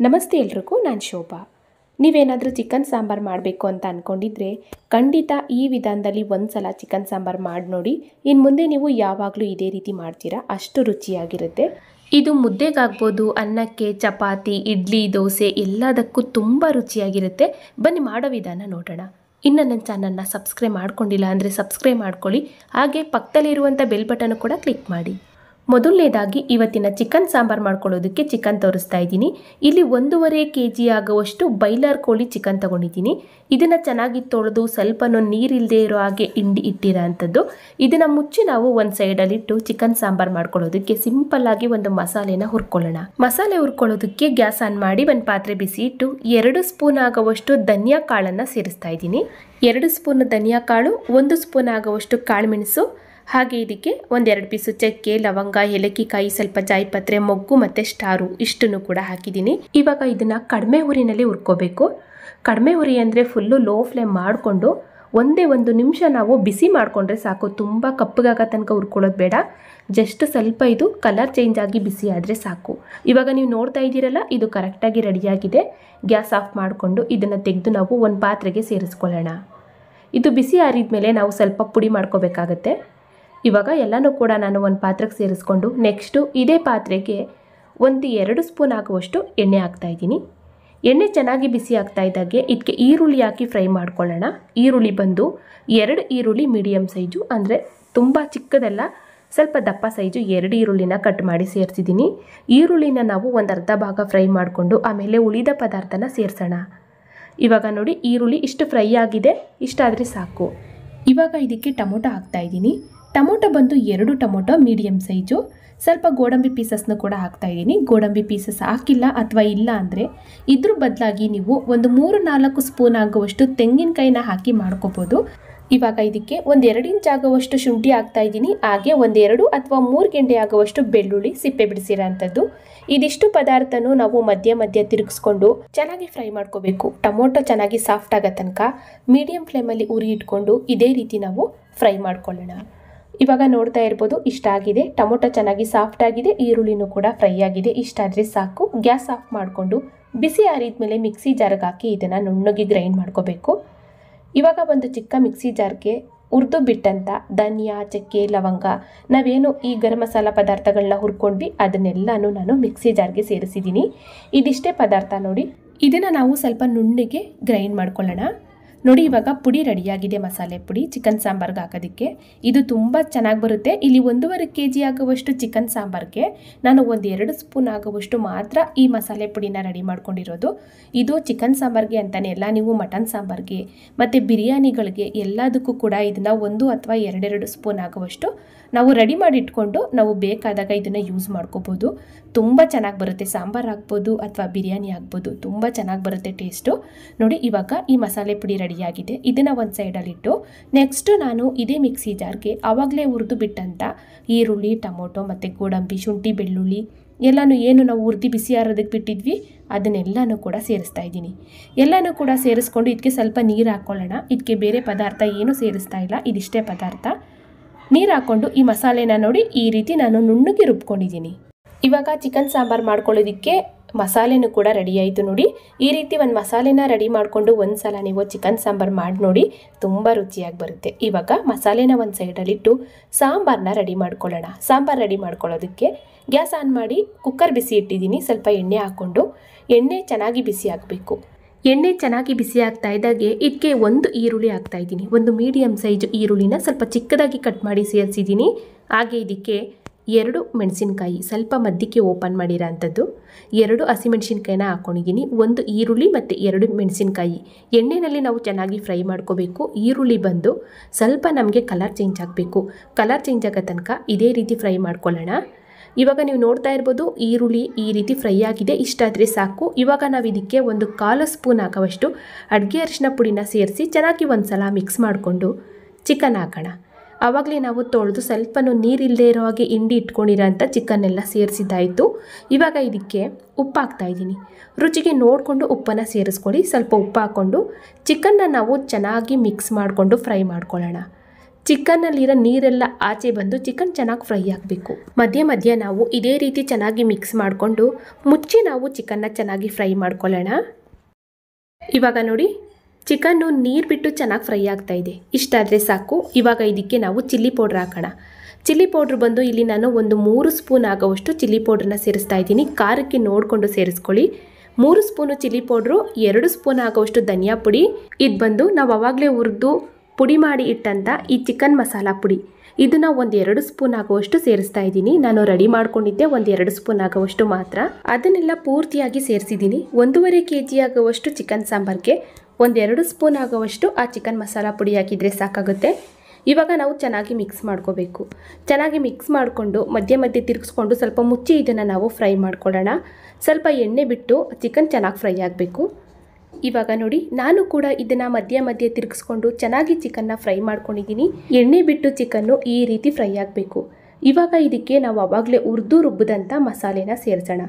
ನಮಸ್ತೆ ಎಲ್ರಿಗೂ, ನಾನು ಶೋಭಾ. ನೀವೇನಾದರೂ ಚಿಕನ್ ಸಾಂಬಾರು ಮಾಡಬೇಕು ಅಂತ ಅಂದ್ಕೊಂಡಿದ್ರೆ ಖಂಡಿತ ಈ ವಿಧಾನದಲ್ಲಿ ಒಂದು ಸಲ ಚಿಕನ್ ಸಾಂಬಾರು ಮಾಡಿ ನೋಡಿ. ಇನ್ನು ಮುಂದೆ ನೀವು ಯಾವಾಗಲೂ ಇದೇ ರೀತಿ ಮಾಡ್ತೀರಾ, ಅಷ್ಟು ರುಚಿಯಾಗಿರುತ್ತೆ. ಇದು ಮುದ್ದೆಗಾಗ್ಬೋದು, ಅನ್ನಕ್ಕೆ, ಚಪಾತಿ, ಇಡ್ಲಿ, ದೋಸೆ ಎಲ್ಲದಕ್ಕೂ ತುಂಬ ರುಚಿಯಾಗಿರುತ್ತೆ. ಬನ್ನಿ ಮಾಡೋ ವಿಧಾನ ನೋಡೋಣ. ಇನ್ನು ನನ್ನ ಚಾನಲ್ನ ಸಬ್ಸ್ಕ್ರೈಬ್ ಮಾಡ್ಕೊಂಡಿಲ್ಲ ಅಂದರೆ ಸಬ್ಸ್ಕ್ರೈಬ್ ಮಾಡ್ಕೊಳ್ಳಿ. ಹಾಗೆ ಪಕ್ಕದಲ್ಲಿರುವಂಥ ಬೆಲ್ ಬಟನ್ ಕೂಡ ಕ್ಲಿಕ್ ಮಾಡಿ. ಮೊದಲನೇದಾಗಿ ಇವತ್ತಿನ ಚಿಕನ್ ಸಾಂಬಾರು ಮಾಡ್ಕೊಳ್ಳೋದಕ್ಕೆ ಚಿಕನ್ ತೋರಿಸ್ತಾ ಇದ್ದೀನಿ. ಇಲ್ಲಿ 1.5 kg ಆಗುವಷ್ಟು ಬಾಯ್ಲರ್ ಕೋಳಿ ಚಿಕನ್ ತೊಗೊಂಡಿದ್ದೀನಿ. ಇದನ್ನು ಚೆನ್ನಾಗಿ ತೊಳೆದು ಸ್ವಲ್ಪ ನೀರಿಲ್ಲದೆ ಇರೋ ಹಾಗೆ ಹಿಂಡಿ ಇಟ್ಟಿರೋ ಅಂಥದ್ದು. ಇದನ್ನು ಮುಚ್ಚಿ ನಾವು ಒಂದು ಸೈಡಲ್ಲಿಟ್ಟು ಚಿಕನ್ ಸಾಂಬಾರು ಮಾಡ್ಕೊಳ್ಳೋದಕ್ಕೆ ಸಿಂಪಲ್ಲಾಗಿ ಒಂದು ಮಸಾಲೆನ ಹುರ್ಕೊಳ್ಳೋಣ. ಮಸಾಲೆ ಹುರ್ಕೊಳ್ಳೋದಕ್ಕೆ ಗ್ಯಾಸ್ ಆನ್ ಮಾಡಿ ಒಂದು ಪಾತ್ರೆ ಬಿಸಿ ಇಟ್ಟು 2 ಸ್ಪೂನ್ ಆಗುವಷ್ಟು ಧನಿಯಾ ಕಾಳನ್ನು ಸೇರಿಸ್ತಾ ಇದ್ದೀನಿ. 2 ಸ್ಪೂನ್ ಧನಿಯಾ ಕಾಳು, 1 ಸ್ಪೂನ್ ಆಗುವಷ್ಟು ಕಾಳುಮೆಣಸು, ಹಾಗೆ ಇದಕ್ಕೆ 1-2 ಪೀಸು ಚಕ್ಕೆ, ಲವಂಗ, ಏಲಕ್ಕಿಕಾಯಿ, ಸ್ವಲ್ಪ ಜಾಯಿಪತ್ರೆ, ಮೊಗ್ಗು ಮತ್ತು ಸ್ಟಾರು ಇಷ್ಟನ್ನು ಕೂಡ ಹಾಕಿದ್ದೀನಿ. ಇವಾಗ ಇದನ್ನು ಕಡಿಮೆ ಉರಿನಲ್ಲಿ ಹುರ್ಕೋಬೇಕು. ಕಡಿಮೆ ಉರಿ ಅಂದರೆ ಫುಲ್ಲು ಲೋ ಫ್ಲೇಮ್ ಮಾಡಿಕೊಂಡು 1 ನಿಮಿಷ ನಾವು ಬಿಸಿ ಮಾಡಿಕೊಂಡ್ರೆ ಸಾಕು. ತುಂಬ ಕಪ್ಪಗಾಗೋ ತನಕ ಹುರ್ಕೊಳ್ಳೋದು ಬೇಡ. ಜಸ್ಟ್ ಸ್ವಲ್ಪ ಇದು ಕಲರ್ ಚೇಂಜ್ ಆಗಿ ಬಿಸಿ ಆದರೆ ಸಾಕು. ಇವಾಗ ನೀವು ನೋಡ್ತಾ ಇದ್ದೀರಲ್ಲ, ಇದು ಕರೆಕ್ಟಾಗಿ ರೆಡಿಯಾಗಿದೆ. ಗ್ಯಾಸ್ ಆಫ್ ಮಾಡಿಕೊಂಡು ಇದನ್ನು ತೆಗೆದು ನಾವು ಒಂದು ಪಾತ್ರೆಗೆ ಸೇರಿಸ್ಕೊಳ್ಳೋಣ. ಇದು ಬಿಸಿ ಆರಿದ ಮೇಲೆ ನಾವು ಸ್ವಲ್ಪ ಪುಡಿ ಮಾಡ್ಕೋಬೇಕಾಗತ್ತೆ. ಇವಾಗ ಎಲ್ಲನೂ ಕೂಡ ನಾನು ಒಂದು ಪಾತ್ರೆಗೆ ಸೇರಿಸ್ಕೊಂಡು ನೆಕ್ಸ್ಟು ಇದೇ ಪಾತ್ರೆಗೆ 1-2 ಸ್ಪೂನ್ ಆಗುವಷ್ಟು ಎಣ್ಣೆ ಹಾಕ್ತಾಯಿದ್ದೀನಿ. ಎಣ್ಣೆ ಚೆನ್ನಾಗಿ ಬಿಸಿ ಆಗ್ತಾ ಇದ್ದಾಗೆ ಇದಕ್ಕೆ ಈರುಳ್ಳಿ ಹಾಕಿ ಫ್ರೈ ಮಾಡ್ಕೊಳ್ಳೋಣ. ಈರುಳ್ಳಿ ಬಂದು 2 ಈರುಳ್ಳಿ ಮೀಡಿಯಮ್ ಸೈಜು, ಅಂದರೆ ತುಂಬ ಚಿಕ್ಕದಲ್ಲ, ಸ್ವಲ್ಪ ದಪ್ಪ ಸೈಜು 2 ಈರುಳ್ಳಿನ ಕಟ್ ಮಾಡಿ ಸೇರಿಸಿದ್ದೀನಿ. ಈರುಳ್ಳಿನ ನಾವು ಒಂದು ಅರ್ಧ ಭಾಗ ಫ್ರೈ ಮಾಡಿಕೊಂಡು ಆಮೇಲೆ ಉಳಿದ ಪದಾರ್ಥನ ಸೇರಿಸೋಣ. ಇವಾಗ ನೋಡಿ, ಈರುಳ್ಳಿ ಇಷ್ಟು ಫ್ರೈ ಆಗಿದೆ, ಇಷ್ಟಾದರೆ ಸಾಕು. ಇವಾಗ ಇದಕ್ಕೆ ಟೊಮೊಟೊ ಹಾಕ್ತಾಯಿದ್ದೀನಿ. ಟೊಮೊಟೊ ಬಂದು 2 ಟೊಮೊಟೊ ಮೀಡಿಯಮ್ ಸೈಜು, ಸ್ವಲ್ಪ ಗೋಡಂಬಿ ಪೀಸಸ್ನು ಕೂಡ ಹಾಕ್ತಾಯಿದ್ದೀನಿ. ಗೋಡಂಬಿ ಪೀಸಸ್ ಹಾಕಿಲ್ಲ ಅಥವಾ ಇಲ್ಲ ಅಂದರೆ ಇದ್ರ ಬದಲಾಗಿ ನೀವು ಒಂದು 3-4 ಸ್ಪೂನ್ ಆಗುವಷ್ಟು ತೆಂಗಿನಕಾಯಿನ ಹಾಕಿ ಮಾಡ್ಕೋಬೋದು. ಇವಾಗ ಇದಕ್ಕೆ 1-2 ಇಂಚ್ ಆಗುವಷ್ಟು ಶುಂಠಿ ಹಾಕ್ತಾಯಿದ್ದೀನಿ. ಹಾಗೆ 1-2 ಅಥವಾ 3 ಗೆಂಡೆ ಆಗುವಷ್ಟು ಬೆಳ್ಳುಳ್ಳಿ ಸಿಪ್ಪೆ ಬಿಡಿಸಿರೋ ಅಂಥದ್ದು. ಇದಿಷ್ಟು ಪದಾರ್ಥನೂ ನಾವು ಮಧ್ಯ ತಿರುಗಿಸ್ಕೊಂಡು ಚೆನ್ನಾಗಿ ಫ್ರೈ ಮಾಡ್ಕೋಬೇಕು. ಟೊಮೊಟೊ ಚೆನ್ನಾಗಿ ಸಾಫ್ಟ್ ಆಗೋ ತನಕ ಮೀಡಿಯಮ್ ಫ್ಲೇಮಲ್ಲಿ ಉರಿ ಇಟ್ಕೊಂಡು ಇದೇ ರೀತಿ ನಾವು ಫ್ರೈ ಮಾಡ್ಕೊಳ್ಳೋಣ. ಇವಾಗ ನೋಡ್ತಾ ಇರ್ಬೋದು, ಇಷ್ಟ ಆಗಿದೆ. ಟೊಮೊಟೊ ಚೆನ್ನಾಗಿ ಸಾಫ್ಟ್ ಆಗಿದೆ, ಈರುಳ್ಳಿನೂ ಕೂಡ ಫ್ರೈ ಆಗಿದೆ. ಇಷ್ಟಾದರೆ ಸಾಕು. ಗ್ಯಾಸ್ ಆಫ್ ಮಾಡಿಕೊಂಡು ಬಿಸಿ ಆರಿದ ಮೇಲೆ ಮಿಕ್ಸಿ ಜಾರ್ಗೆ ಹಾಕಿ ಇದನ್ನು ನುಣ್ಣಗೆ ಗ್ರೈಂಡ್ ಮಾಡ್ಕೋಬೇಕು. ಇವಾಗ ಒಂದು ಚಿಕ್ಕ ಮಿಕ್ಸಿ ಜಾರ್ಗೆ ಹುರಿದು ಬಿಟ್ಟಂಥ ಧನಿಯಾ, ಚಕ್ಕೆ, ಲವಂಗ, ನಾವೇನು ಈ ಗರಂ ಮಸಾಲ ಪದಾರ್ಥಗಳನ್ನ ಹುರ್ಕೊಂಡ್ವಿ ಅದನ್ನೆಲ್ಲನೂ ನಾನು ಮಿಕ್ಸಿ ಜಾರ್ಗೆ ಸೇರಿಸಿದ್ದೀನಿ. ಇದಿಷ್ಟೇ ಪದಾರ್ಥ ನೋಡಿ. ಇದನ್ನು ನಾವು ಸ್ವಲ್ಪ ನುಣ್ಣಗೆ ಗ್ರೈಂಡ್ ಮಾಡ್ಕೊಳ್ಳೋಣ. ನೋಡಿ, ಇವಾಗ ಪುಡಿ ರೆಡಿಯಾಗಿದೆ. ಮಸಾಲೆ ಪುಡಿ ಚಿಕನ್ ಸಾಂಬಾರ್ಗೆ ಹಾಕೋದಕ್ಕೆ ಇದು ತುಂಬ ಚೆನ್ನಾಗಿ ಬರುತ್ತೆ. ಇಲ್ಲಿ 1.5 kg ಆಗುವಷ್ಟು ಚಿಕನ್ ಸಾಂಬಾರ್ಗೆ ನಾನು 1-2 ಸ್ಪೂನ್ ಆಗುವಷ್ಟು ಮಾತ್ರ ಈ ಮಸಾಲೆ ಪುಡಿನ ರೆಡಿ ಮಾಡ್ಕೊಂಡಿರೋದು. ಇದು ಚಿಕನ್ ಸಾಂಬಾರ್ಗೆ ಅಂತಲೇ ಎಲ್ಲ, ನೀವು ಮಟನ್ ಸಾಂಬಾರ್ಗೆ ಮತ್ತು ಬಿರಿಯಾನಿಗಳಿಗೆ ಎಲ್ಲದಕ್ಕೂ ಕೂಡ ಇದನ್ನು 1 ಅಥವಾ 2 ಸ್ಪೂನ್ ಆಗುವಷ್ಟು ನಾವು ರೆಡಿ ಮಾಡಿ ಇಟ್ಕೊಂಡು ನಾವು ಬೇಕಾದಾಗ ಇದನ್ನು ಯೂಸ್ ಮಾಡ್ಕೋಬೋದು. ತುಂಬ ಚೆನ್ನಾಗಿ ಬರುತ್ತೆ. ಸಾಂಬಾರು ಆಗ್ಬೋದು ಅಥವಾ ಬಿರಿಯಾನಿ ಆಗ್ಬೋದು, ತುಂಬ ಚೆನ್ನಾಗಿ ಬರುತ್ತೆ ಟೇಸ್ಟು. ನೋಡಿ, ಇವಾಗ ಈ ಮಸಾಲೆ ಪುಡಿ ರೆಡಿಯಾಗಿದೆ. ಇದನ್ನು ಒಂದು ಸೈಡಲ್ಲಿಟ್ಟು ನೆಕ್ಸ್ಟು ನಾನು ಇದೇ ಮಿಕ್ಸಿ ಜಾರ್ಗೆ ಆವಾಗಲೇ ಹುರಿದು ಬಿಟ್ಟಂಥ ಈರುಳ್ಳಿ, ಟೊಮೊಟೊ ಮತ್ತು ಗೋಡಂಬಿ, ಶುಂಠಿ, ಬೆಳ್ಳುಳ್ಳಿ ಎಲ್ಲನೂ ಏನು ನಾವು ಹುರಿದು ಬಿಸಿ ಆರೋದಕ್ಕೆ ಬಿಟ್ಟಿದ್ವಿ ಅದನ್ನೆಲ್ಲನೂ ಕೂಡ ಸೇರಿಸ್ತಾ ಇದ್ದೀನಿ. ಎಲ್ಲನೂ ಕೂಡ ಸೇರಿಸ್ಕೊಂಡು ಇದಕ್ಕೆ ಸ್ವಲ್ಪ ನೀರು ಹಾಕ್ಕೊಳ್ಳೋಣ. ಇದಕ್ಕೆ ಬೇರೆ ಪದಾರ್ಥ ಏನೂ ಸೇರಿಸ್ತಾ ಇಲ್ಲ, ಇದಿಷ್ಟೇ ಪದಾರ್ಥ. ನೀರು ಹಾಕ್ಕೊಂಡು ಈ ಮಸಾಲೆನ ನೋಡಿ ಈ ರೀತಿ ನಾನು ನುಣ್ಣಗೆ ರುಬ್ಕೊಂಡಿದ್ದೀನಿ. ಇವಾಗ ಚಿಕನ್ ಸಾಂಬಾರು ಮಾಡ್ಕೊಳ್ಳೋದಕ್ಕೆ ಮಸಾಲೆನೂ ಕೂಡ ರೆಡಿ ಆಯಿತು. ನೋಡಿ, ಈ ರೀತಿ ಒಂದು ಮಸಾಲೆನ ರೆಡಿ ಮಾಡಿಕೊಂಡು ಒಂದು ಸಲ ನೀವು ಚಿಕನ್ ಸಾಂಬಾರು ಮಾಡಿ ನೋಡಿ, ತುಂಬ ರುಚಿಯಾಗಿ ಬರುತ್ತೆ. ಇವಾಗ ಮಸಾಲೆನ ಒಂದು ಸೈಡಲ್ಲಿಟ್ಟು ಸಾಂಬಾರನ್ನ ರೆಡಿ ಮಾಡ್ಕೊಳ್ಳೋಣ. ಸಾಂಬಾರು ರೆಡಿ ಮಾಡ್ಕೊಳ್ಳೋದಕ್ಕೆ ಗ್ಯಾಸ್ ಆನ್ ಮಾಡಿ ಕುಕ್ಕರ್ ಬಿಸಿ ಇಟ್ಟಿದ್ದೀನಿ. ಸ್ವಲ್ಪ ಎಣ್ಣೆ ಹಾಕ್ಕೊಂಡು ಎಣ್ಣೆ ಚೆನ್ನಾಗಿ ಬಿಸಿ ಆಗಬೇಕು. ಎಣ್ಣೆ ಚೆನ್ನಾಗಿ ಬಿಸಿ ಆಗ್ತಾ ಇದ್ದಾಗೆ ಇದಕ್ಕೆ 1 ಈರುಳ್ಳಿ ಹಾಕ್ತಾಯಿದ್ದೀನಿ. ಒಂದು ಮೀಡಿಯಮ್ ಸೈಜ್ ಈರುಳ್ಳಿನ ಸ್ವಲ್ಪ ಚಿಕ್ಕದಾಗಿ ಕಟ್ ಮಾಡಿ ಸೇರಿಸಿದ್ದೀನಿ. ಹಾಗೆ ಇದಕ್ಕೆ 2 ಮೆಣಸಿನ್ಕಾಯಿ ಸ್ವಲ್ಪ ಮಧ್ಯಕ್ಕೆ ಓಪನ್ ಮಾಡಿರೋ ಅಂಥದ್ದು, 2 ಹಸಿಮೆಣಸಿನ್ಕಾಯಿನ ಹಾಕ್ಕೊಂಡಿದ್ದೀನಿ. 1 ಈರುಳ್ಳಿ ಮತ್ತು 2 ಮೆಣಸಿನ್ಕಾಯಿ ಎಣ್ಣೆಯಲ್ಲಿ ನಾವು ಚೆನ್ನಾಗಿ ಫ್ರೈ ಮಾಡ್ಕೋಬೇಕು. ಈರುಳ್ಳಿ ಬಂದು ಸ್ವಲ್ಪ ನಮಗೆ ಕಲರ್ ಚೇಂಜ್ ಆಗಬೇಕು. ಕಲರ್ ಚೇಂಜ್ ಆಗೋ ತನಕ ಇದೇ ರೀತಿ ಫ್ರೈ ಮಾಡ್ಕೊಳ್ಳೋಣ. ಇವಾಗ ನೀವು ನೋಡ್ತಾ ಇರ್ಬೋದು, ಈರುಳ್ಳಿ ಈ ರೀತಿ ಫ್ರೈ ಆಗಿದೆ, ಇಷ್ಟಾದರೆ ಸಾಕು. ಇವಾಗ ನಾವು ಇದಕ್ಕೆ 1/4 ಸ್ಪೂನ್ ಆಗುವಷ್ಟು ಅಡುಗೆ ಅರಿಶಿನ ಪುಡಿನ ಸೇರಿಸಿ ಚೆನ್ನಾಗಿ ಒಂದು ಸಲ ಮಿಕ್ಸ್ ಮಾಡಿಕೊಂಡು ಚಿಕನ್ ಹಾಕೋಣ. ಆವಾಗಲೇ ನಾವು ತೊಳೆದು ಸ್ವಲ್ಪ ನೀರಿಲ್ಲದೆ ಇರೋ ಹಾಗೆ ಹಿಂಡಿ ಇಟ್ಕೊಂಡಿರೋ ಅಂಥ ಚಿಕನ್ನೆಲ್ಲ ಸೇರಿಸಿದ್ದಾಯಿತು. ಇವಾಗ ಇದಕ್ಕೆ ಉಪ್ಪು ಹಾಕ್ತಾಯಿದ್ದೀನಿ. ರುಚಿಗೆ ನೋಡಿಕೊಂಡು ಉಪ್ಪನ್ನು ಸೇರಿಸ್ಕೊಳ್ಳಿ. ಸ್ವಲ್ಪ ಉಪ್ಪು ಹಾಕ್ಕೊಂಡು ಚಿಕನ್ನ ನಾವು ಚೆನ್ನಾಗಿ ಮಿಕ್ಸ್ ಮಾಡಿಕೊಂಡು ಫ್ರೈ ಮಾಡ್ಕೊಳ್ಳೋಣ. ಚಿಕನ್ನಲ್ಲಿರೋ ನೀರೆಲ್ಲ ಆಚೆ ಬಂದು ಚಿಕನ್ ಚೆನ್ನಾಗಿ ಫ್ರೈ ಆಗಬೇಕು. ಮಧ್ಯೆ ಮಧ್ಯೆ ನಾವು ಇದೇ ರೀತಿ ಚೆನ್ನಾಗಿ ಮಿಕ್ಸ್ ಮಾಡಿಕೊಂಡು ಮುಚ್ಚಿ ನಾವು ಚಿಕನ್ನ ಚೆನ್ನಾಗಿ ಫ್ರೈ ಮಾಡ್ಕೊಳ್ಳೋಣ. ಇವಾಗ ನೋಡಿ ಚಿಕನ್ನು ನೀರು ಬಿಟ್ಟು ಚೆನ್ನಾಗಿ ಫ್ರೈ ಆಗ್ತಾ ಇದೆ. ಇಷ್ಟಾದರೆ ಸಾಕು. ಇವಾಗ ಇದಕ್ಕೆ ನಾವು ಚಿಲ್ಲಿ ಪೌಡ್ರ್ ಹಾಕೋಣ. ಚಿಲ್ಲಿ ಪೌಡ್ರ್ ಬಂದು ಇಲ್ಲಿ ನಾನು ಒಂದು 3 ಸ್ಪೂನ್ ಆಗೋವಷ್ಟು ಚಿಲ್ಲಿ ಪೌಡ್ರನ್ನ ಸೇರಿಸ್ತಾ ಇದ್ದೀನಿ. ಖಾರಕ್ಕೆ ನೋಡಿಕೊಂಡು ಸೇರಿಸ್ಕೊಳ್ಳಿ. 3 ಸ್ಪೂನು ಚಿಲ್ಲಿ ಪೌಡ್ರು, 2 ಸ್ಪೂನ್ ಆಗೋವಷ್ಟು ಧನಿಯಾ ಪುಡಿ. ಇದು ಬಂದು ನಾವು ಆವಾಗಲೇ ಹುರಿದು ಪುಡಿ ಮಾಡಿ ಇಟ್ಟಂಥ ಈ ಚಿಕನ್ ಮಸಾಲ ಪುಡಿ. ಇದನ್ನು ಒಂದು 2 ಸ್ಪೂನ್ ಆಗುವಷ್ಟು ಸೇರಿಸ್ತಾ ಇದ್ದೀನಿ. ನಾನು ರೆಡಿ ಮಾಡ್ಕೊಂಡಿದ್ದೆ ಒಂದು 2 ಸ್ಪೂನ್ ಆಗುವಷ್ಟು ಮಾತ್ರ. ಅದನ್ನೆಲ್ಲ ಪೂರ್ತಿಯಾಗಿ ಸೇರಿಸಿದ್ದೀನಿ. 1.5 kg ಆಗುವಷ್ಟು ಚಿಕನ್ ಸಾಂಬಾರ್ಗೆ ಒಂದು 2 ಸ್ಪೂನ್ ಆಗುವಷ್ಟು ಆ ಚಿಕನ್ ಮಸಾಲ ಪುಡಿ ಹಾಕಿದರೆ ಸಾಕಾಗುತ್ತೆ. ಇವಾಗ ನಾವು ಚೆನ್ನಾಗಿ ಮಿಕ್ಸ್ ಮಾಡ್ಕೋಬೇಕು. ಚೆನ್ನಾಗಿ ಮಿಕ್ಸ್ ಮಾಡಿಕೊಂಡು ಮಧ್ಯೆ ಮಧ್ಯೆ ತಿರುಗಿಸ್ಕೊಂಡು ಸ್ವಲ್ಪ ಮುಚ್ಚಿ ಇದನ್ನು ನಾವು ಫ್ರೈ ಮಾಡ್ಕೊಳ್ಳೋಣ. ಸ್ವಲ್ಪ ಎಣ್ಣೆ ಬಿಟ್ಟು ಚಿಕನ್ ಚೆನ್ನಾಗಿ ಫ್ರೈ ಆಗಬೇಕು. ಇವಾಗ ನೋಡಿ ನಾನು ಕೂಡ ಇದನ್ನು ಮಧ್ಯೆ ಮಧ್ಯೆ ತಿರುಗಿಸ್ಕೊಂಡು ಚೆನ್ನಾಗಿ ಚಿಕನ್ನ ಫ್ರೈ ಮಾಡ್ಕೊಂಡಿದ್ದೀನಿ. ಎಣ್ಣೆ ಬಿಟ್ಟು ಚಿಕನ್ನು ಈ ರೀತಿ ಫ್ರೈ ಆಗಬೇಕು. ಇವಾಗ ಇದಕ್ಕೆ ನಾವು ಆವಾಗಲೇ ಹುರಿದು ರುಬ್ಬಿದಂಥ ಮಸಾಲೆನ ಸೇರಿಸೋಣ.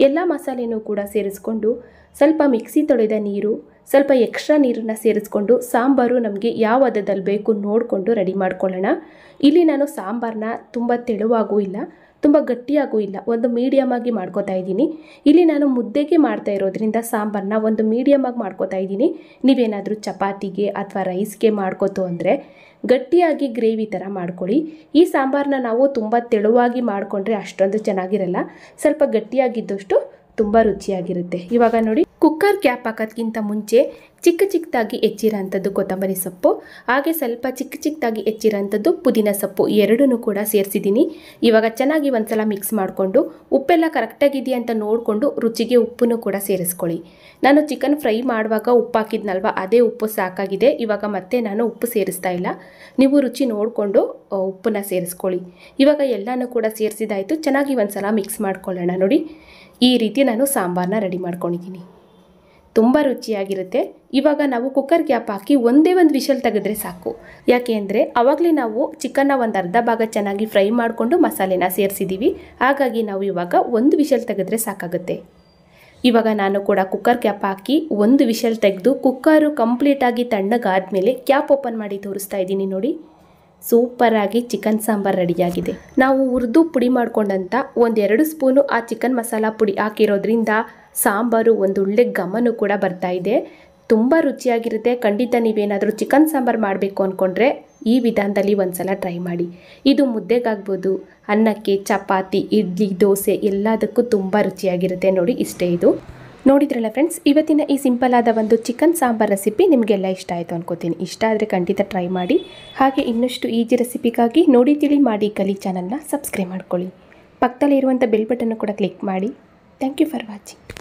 ಎಲ್ಲ ಮಸಾಲೆನೂ ಕೂಡ ಸೇರಿಸ್ಕೊಂಡು ಸ್ವಲ್ಪ ಮಿಕ್ಸಿ ತೊಳೆದ ನೀರು, ಸ್ವಲ್ಪ ಎಕ್ಸ್ಟ್ರಾ ನೀರನ್ನು ಸೇರಿಸ್ಕೊಂಡು ಸಾಂಬಾರು ನಮಗೆ ಯಾವ ಹದದಲ್ಲಿ ಬೇಕು ನೋಡಿಕೊಂಡು ರೆಡಿ ಮಾಡ್ಕೊಳ್ಳೋಣ. ಇಲ್ಲಿ ನಾನು ಸಾಂಬಾರನ್ನ ತುಂಬ ತೆಳುವಾಗೂ ಇಲ್ಲ, ತುಂಬ ಗಟ್ಟಿಯಾಗೂ ಇಲ್ಲ, ಒಂದು ಮೀಡಿಯಮ್ ಆಗಿ ಮಾಡ್ಕೋತಾ ಇದ್ದೀನಿ. ಇಲ್ಲಿ ನಾನು ಮುದ್ದೆಗೆ ಮಾಡ್ತಾ ಇರೋದ್ರಿಂದ ಸಾಂಬಾರನ್ನ ಒಂದು ಮೀಡಿಯಮ್ ಆಗಿ ಮಾಡ್ಕೋತಾ ಇದ್ದೀನಿ. ನೀವೇನಾದರೂ ಚಪಾತಿಗೆ ಅಥವಾ ರೈಸ್ಗೆ ಮಾಡ್ಕೋತು ಅಂದರೆ ಗಟ್ಟಿಯಾಗಿ ಗ್ರೇವಿ ಥರ ಮಾಡ್ಕೊಳ್ಳಿ. ಈ ಸಾಂಬಾರನ್ನ ನಾವು ತುಂಬ ತೆಳುವಾಗಿ ಮಾಡಿಕೊಂಡ್ರೆ ಅಷ್ಟೊಂದು ಚೆನ್ನಾಗಿರಲ್ಲ. ಸ್ವಲ್ಪ ಗಟ್ಟಿಯಾಗಿದ್ದಷ್ಟು ತುಂಬ ರುಚಿಯಾಗಿರುತ್ತೆ. ಇವಾಗ ನೋಡಿ ಕುಕ್ಕರ್ ಕ್ಯಾಪ್ ಹಾಕೋದ್ಕಿಂತ ಮುಂಚೆ ಚಿಕ್ಕದಾಗಿ ಹೆಚ್ಚಿರೋಂಥದ್ದು ಕೊತ್ತಂಬರಿ ಸೊಪ್ಪು, ಹಾಗೆ ಸ್ವಲ್ಪ ಚಿಕ್ಕದಾಗಿ ಹೆಚ್ಚಿರೋಂಥದ್ದು ಪುದೀನ ಸೊಪ್ಪು ಎರಡನ್ನೂ ಕೂಡ ಸೇರಿಸಿದ್ದೀನಿ. ಇವಾಗ ಚೆನ್ನಾಗಿ ಒಂದ್ಸಲ ಮಿಕ್ಸ್ ಮಾಡಿಕೊಂಡು ಉಪ್ಪೆಲ್ಲ ಕರೆಕ್ಟಾಗಿದೆಯಾ ಅಂತ ನೋಡಿಕೊಂಡು ರುಚಿಗೆ ಉಪ್ಪನ್ನು ಕೂಡ ಸೇರಿಸ್ಕೊಳ್ಳಿ. ನಾನು ಚಿಕನ್ ಫ್ರೈ ಮಾಡುವಾಗ ಉಪ್ಪು ಹಾಕಿದ್ನಲ್ವ, ಅದೇ ಉಪ್ಪು ಸಾಕಾಗಿದೆ. ಇವಾಗ ಮತ್ತೆ ನಾನು ಉಪ್ಪು ಸೇರಿಸ್ತಾ ಇಲ್ಲ. ನೀವು ರುಚಿ ನೋಡಿಕೊಂಡು ಉಪ್ಪನ್ನ ಸೇರಿಸ್ಕೊಳ್ಳಿ. ಇವಾಗ ಎಲ್ಲನೂ ಕೂಡ ಸೇರಿಸಿದಾಯಿತು. ಚೆನ್ನಾಗಿ ಒಂದ್ಸಲ ಮಿಕ್ಸ್ ಮಾಡ್ಕೊಳ್ಳೋಣ. ನೋಡಿ ಈ ರೀತಿ ನಾನು ಸಾಂಬಾರನ್ನ ರೆಡಿ ಮಾಡ್ಕೊಂಡಿದ್ದೀನಿ. ತುಂಬ ರುಚಿಯಾಗಿರುತ್ತೆ. ಇವಾಗ ನಾವು ಕುಕ್ಕರ್ ಗ್ಯಾಪ್ ಹಾಕಿ ಒಂದೇ ಒಂದು ವಿಷಲ್ ತೆಗೆದ್ರೆ ಸಾಕು. ಯಾಕೆ ಅಂದರೆ ಆವಾಗಲೇ ನಾವು ಚಿಕನ್ನ ಒಂದು ಅರ್ಧ ಭಾಗ ಚೆನ್ನಾಗಿ ಫ್ರೈ ಮಾಡಿಕೊಂಡು ಮಸಾಲೆನ ಸೇರಿಸಿದ್ದೀವಿ. ಹಾಗಾಗಿ ನಾವು ಇವಾಗ ಒಂದು ವಿಷಲ್ ತೆಗೆದ್ರೆ ಸಾಕಾಗುತ್ತೆ. ಇವಾಗ ನಾನು ಕೂಡ ಕುಕ್ಕರ್ ಕ್ಯಾಪ್ ಹಾಕಿ ಒಂದು ವಿಷಲ್ ತೆಗೆದು ಕುಕ್ಕರು ಕಂಪ್ಲೀಟಾಗಿ ತಣ್ಣಗಾದ್ಮೇಲೆ ಕ್ಯಾಪ್ ಓಪನ್ ಮಾಡಿ ತೋರಿಸ್ತಾ ಇದ್ದೀನಿ. ನೋಡಿ ಸೂಪರಾಗಿ ಚಿಕನ್ ಸಾಂಬಾರ್ ರೆಡಿಯಾಗಿದೆ. ನಾವು ಹುರಿದು ಪುಡಿ ಮಾಡ್ಕೊಂಡಂಥ 1-2 ಸ್ಪೂನು ಆ ಚಿಕನ್ ಮಸಾಲ ಪುಡಿ ಹಾಕಿರೋದ್ರಿಂದ ಸಾಂಬಾರು ಒಂದು ಒಳ್ಳೆ ಘಮನೂ ಕೂಡ ಬರ್ತಾ ಇದೆ. ತುಂಬ ರುಚಿಯಾಗಿರುತ್ತೆ. ಖಂಡಿತ ನೀವೇನಾದರೂ ಚಿಕನ್ ಸಾಂಬಾರು ಮಾಡಬೇಕು ಅಂದ್ಕೊಂಡ್ರೆ ಈ ವಿಧಾನದಲ್ಲಿ ಒಂದ್ಸಲ ಟ್ರೈ ಮಾಡಿ. ಇದು ಮುದ್ದೆಗಾಗ್ಬೋದು, ಅನ್ನಕ್ಕೆ, ಚಪಾತಿ, ಇಡ್ಲಿ, ದೋಸೆ ಎಲ್ಲದಕ್ಕೂ ತುಂಬ ರುಚಿಯಾಗಿರುತ್ತೆ. ನೋಡಿ ಇಷ್ಟೇ ಇದು. ನೋಡಿದ್ರಲ್ಲ ಫ್ರೆಂಡ್ಸ್, ಇವತ್ತಿನ ಈ ಸಿಂಪಲ್ ಆದ ಒಂದು ಚಿಕನ್ ಸಾಂಬಾರ್ ರೆಸಿಪಿ ನಿಮಗೆಲ್ಲ ಇಷ್ಟ ಆಯಿತು ಅನ್ಕೋತೀನಿ. ಇಷ್ಟ ಆದರೆ ಖಂಡಿತ ಟ್ರೈ ಮಾಡಿ. ಹಾಗೆ ಇನ್ನಷ್ಟು ಈಜಿ ರೆಸಿಪಿಗಾಗಿ ನೋಡಿ ತಿಳಿ ಮಾಡಿ ಕಲಿ ಚಾನಲ್ನ ಸಬ್ಸ್ಕ್ರೈಬ್ ಮಾಡ್ಕೊಳ್ಳಿ. ಪಕ್ಕದಲ್ಲಿ ಇರುವಂಥ ಬೆಲ್ ಬಟನ್ನು ಕೂಡ ಕ್ಲಿಕ್ ಮಾಡಿ. Thank you for watching.